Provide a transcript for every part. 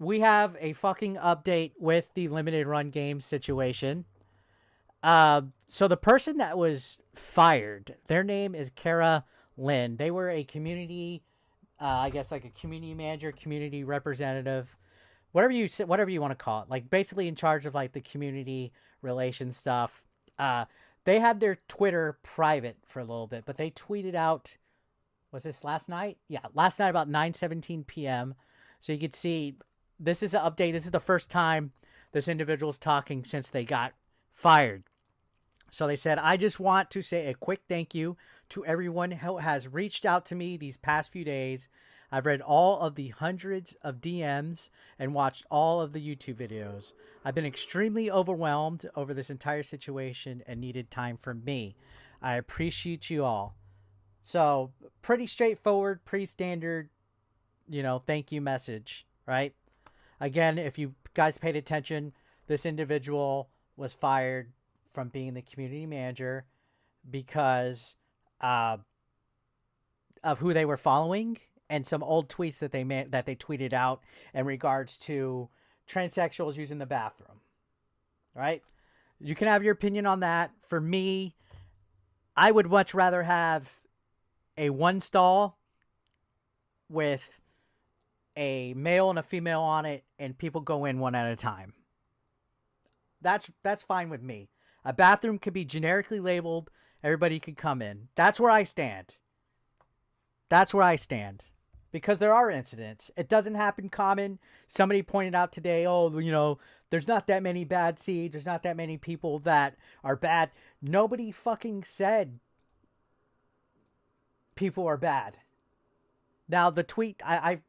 we have a fucking update with the limited run game situation. So the person that was fired, their name is Kara Lynn. They were a community, I guess like a community manager, community representative, whatever you want to call it. Like basically in charge of like the community relations stuff. They had their Twitter private for a little bit, but they tweeted out. Was this last night? Yeah, last night about 9:17 p.m. So you could see this is an update. This is the first time this individual's talking since they got fired. So they said, I just want to say a quick thank you to everyone who has reached out to me these past few days. I've read all of the hundreds of DMs and watched all of the YouTube videos. I've been extremely overwhelmed over this entire situation and needed time for me. I appreciate you all. So pretty straightforward, pretty standard, thank you message, right? Again, if you guys paid attention, this individual was fired from being the community manager because of who they were following and some old tweets that they tweeted out in regards to transsexuals using the bathroom. Right? You can have your opinion on that. For me, I would much rather have a one stall with a male and a female on it and people go in one at a time. That's fine with me. A bathroom could be generically labeled. Everybody could come in. That's where I stand. That's where I stand. Because there are incidents. It doesn't happen common. Somebody pointed out today, there's not that many bad seeds. There's not that many people that are bad. Nobody fucking said people are bad. Now, the tweet, I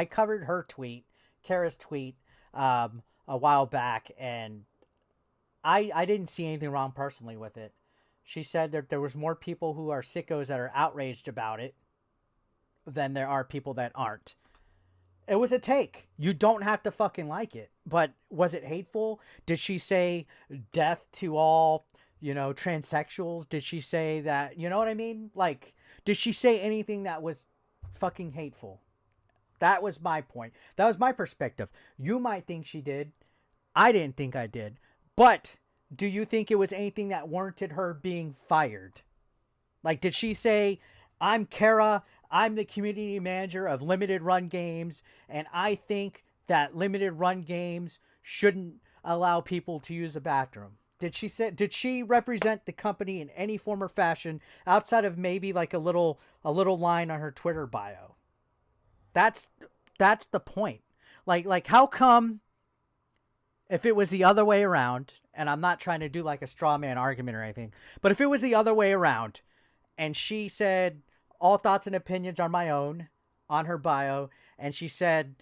covered her tweet, Kara's tweet, a while back, and I didn't see anything wrong personally with it. She said that there was more people who are sickos that are outraged about it than there are people that aren't. It was a take. You don't have to fucking like it. But was it hateful? Did she say death to all, transsexuals? Did she say that, you know what I mean? Like, did she say anything that was fucking hateful? That was my point. That was my perspective. You might think she did. I didn't think I did. But do you think it was anything that warranted her being fired? Like, did she say, I'm Kara, I'm the community manager of limited run games, and I think that limited run games shouldn't allow people to use the bathroom? Did she represent the company in any form or fashion outside of maybe like a little line on her Twitter bio? That's the point. Like how come if it was the other way around, and I'm not trying to do like a straw man argument or anything, but if it was the other way around and she said, all thoughts and opinions are my own on her bio, and she said,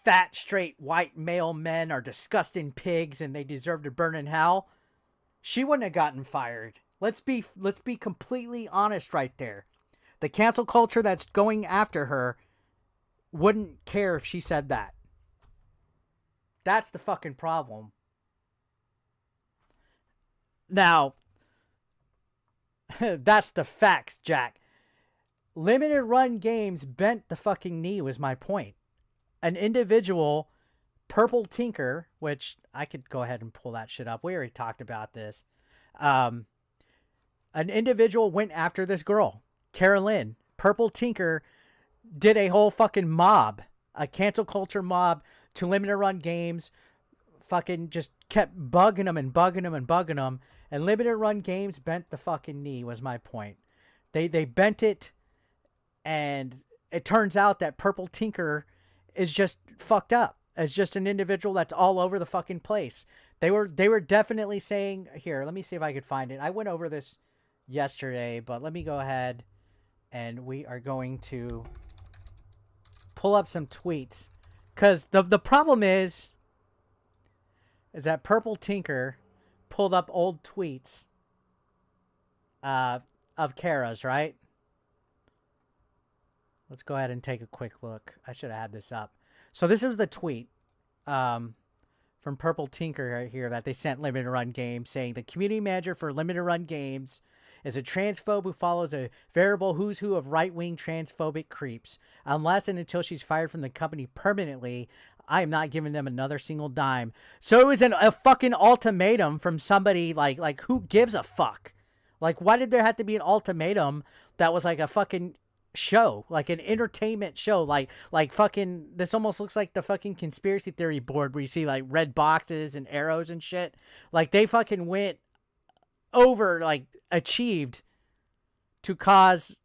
fat, straight, white male men are disgusting pigs and they deserve to burn in hell, she wouldn't have gotten fired. Let's be completely honest right there. The cancel culture that's going after her wouldn't care if she said that. That's the fucking problem. Now, that's the facts, Jack. Limited run games bent the fucking knee was my point. An individual, Purple Tinker, which I could go ahead and pull that shit up. We already talked about this. An individual went after this girl, Carolyn. Purple Tinker did a whole fucking mob, a cancel culture mob to limited run games. Fucking just kept bugging them and bugging them and bugging them. And limited run games bent the fucking knee was my point. They bent it, and it turns out that Purple Tinker is just fucked up. As just an individual that's all over the fucking place. They were definitely saying, here, let me see if I could find it. I went over this yesterday, but let me go ahead and we are going to pull up some tweets. Because the problem is that Purple Tinker pulled up old tweets of Kara's, right? Let's go ahead and take a quick look. I should have had this up. So this is the tweet from Purple Tinker right here that they sent Limited Run Games saying the community manager for Limited Run Games is a transphobe who follows a veritable who's who of right-wing transphobic creeps. Unless and until she's fired from the company permanently, I am not giving them another single dime. So it was a fucking ultimatum from somebody like who gives a fuck? Like, why did there have to be an ultimatum that was like a fucking show, like an entertainment show, like fucking, this almost looks like the fucking conspiracy theory board where you see like red boxes and arrows and shit. Like, they fucking went over, like, achieved to cause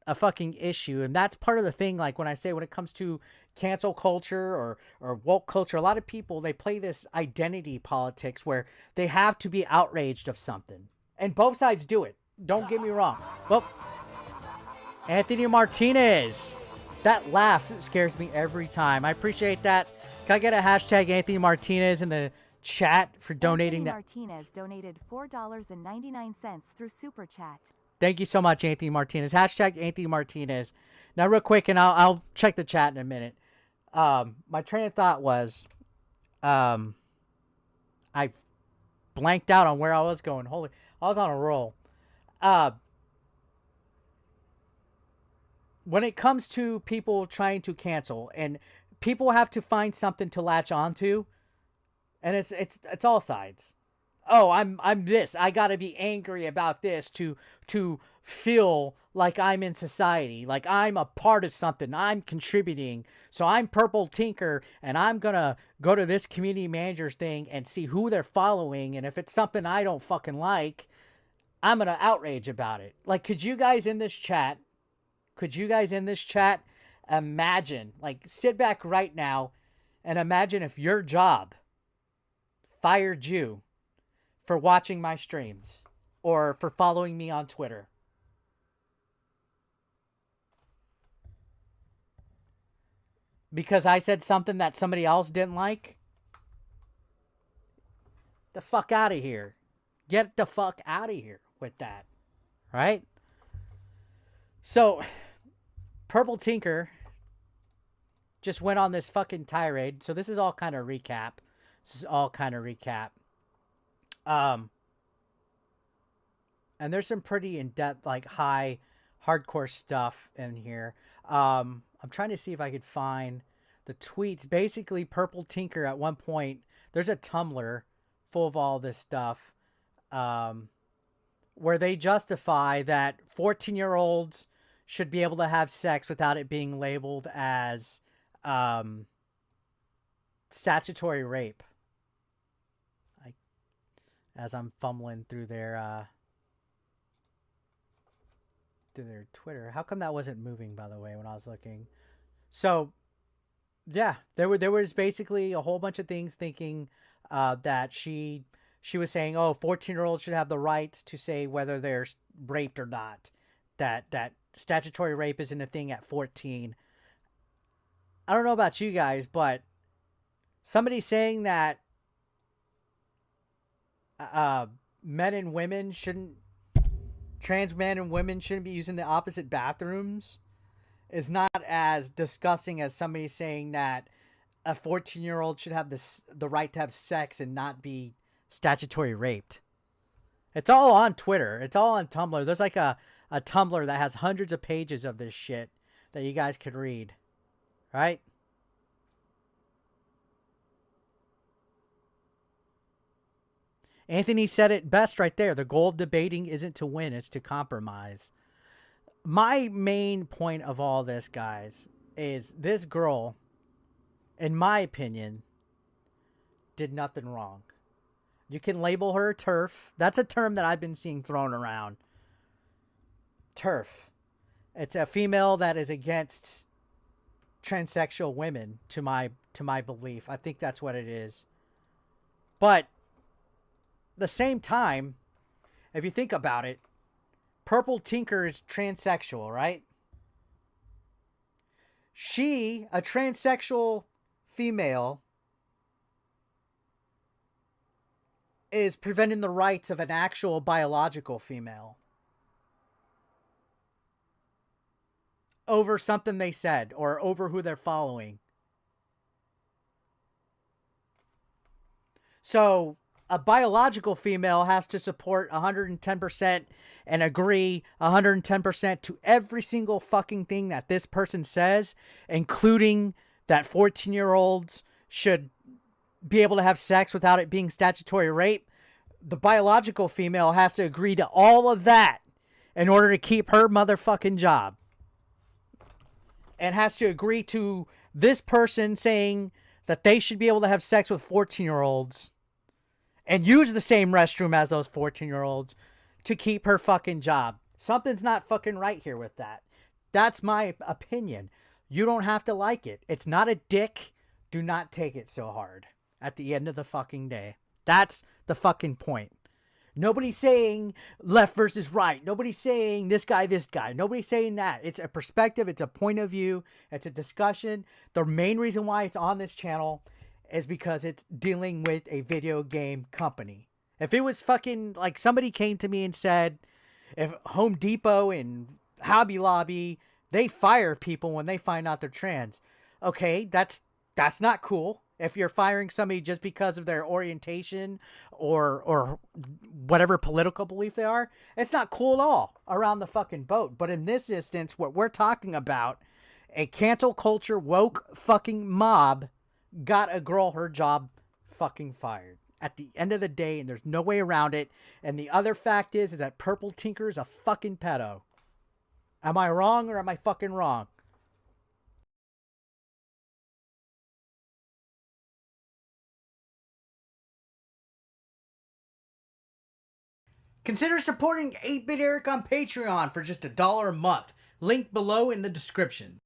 a fucking issue. And that's part of the thing. Like, when I say, when it comes to cancel culture or woke culture, a lot of people, they play this identity politics where they have to be outraged of something, and both sides do it, don't get me wrong. Well, Anthony Martinez, that laugh scares me every time. I appreciate that. Can I get a hashtag Anthony Martinez in the chat for donating that? Martinez donated $4.99 through Super Chat. Thank you so much, Anthony Martinez. Hashtag Anthony Martinez. Now, real quick, and I'll check the chat in a minute. My train of thought was, I blanked out on where I was going. Holy, I was on a roll. When it comes to people trying to cancel, and people have to find something to latch onto, and it's all sides. Oh, I'm this. I gotta be angry about this to feel like I'm in society, like I'm a part of something. I'm contributing. So I'm Purple Tinker, and I'm gonna go to this community manager's thing and see who they're following, and if it's something I don't fucking like, I'm gonna outrage about it. Like, could you guys in this chat imagine, like, sit back right now and imagine if your job fired you for watching my streams or for following me on Twitter? Because I said something that somebody else didn't like? The fuck out of here. Get the fuck out of here with that. Right? So, Purple Tinker just went on this fucking tirade. So this is all kind of recap. And there's some pretty in-depth, like, high, hardcore stuff in here. I'm trying to see if I could find the tweets. Basically, Purple Tinker at one point, there's a Tumblr full of all this stuff, where they justify that 14-year-olds should be able to have sex without it being labeled as statutory rape. As I'm fumbling through their Twitter. How come that wasn't moving, by the way, when I was looking? So, yeah, there was basically a whole bunch of things thinking that she was saying, oh, 14-year-olds should have the rights to say whether they're raped or not. That statutory rape isn't a thing at 14. I don't know about you guys, but somebody saying that men and women shouldn't, trans men and women shouldn't be using the opposite bathrooms is not as disgusting as somebody saying that a 14-year-old should have the right to have sex and not be statutory raped. It's all on Twitter. It's all on Tumblr. There's like a Tumblr that has hundreds of pages of this shit that you guys could read. Right? Anthony said it best right there. The goal of debating isn't to win, it's to compromise. My main point of all this, guys, is this girl, in my opinion, did nothing wrong. You can label her TERF. That's a term that I've been seeing thrown around. TERF. It's a female that is against transsexual women, to my belief. I think that's what it is. But the same time, if you think about it, Purple Tinker is transsexual, right? She, a transsexual female, is preventing the rights of an actual biological female over something they said or over who they're following. So a biological female has to support 110% and agree 110% to every single fucking thing that this person says, including that 14-year-olds should be able to have sex without it being statutory rape. The biological female has to agree to all of that in order to keep her motherfucking job. And has to agree to this person saying that they should be able to have sex with 14-year-olds and use the same restroom as those 14-year-olds to keep her fucking job. Something's not fucking right here with that. That's my opinion. You don't have to like it. It's not a dick. Do not take it so hard at the end of the fucking day. That's the fucking point. Nobody's saying left versus right. Nobody's saying this guy, this guy. Nobody's saying that. It's a perspective. It's a point of view. It's a discussion. The main reason why it's on this channel is because it's dealing with a video game company. If it was fucking like somebody came to me and said, if Home Depot and Hobby Lobby, they fire people when they find out they're trans. Okay, that's not cool. If you're firing somebody just because of their orientation or whatever political belief they are, it's not cool at all around the fucking boat. But in this instance, what we're talking about, a cancel culture woke fucking mob got a girl her job fucking fired at the end of the day, and there's no way around it. And the other fact is that Purple Tinker is a fucking pedo. Am I wrong or am I fucking wrong? Consider supporting 8-Bit Eric on Patreon for just $1 a month. Link below in the description.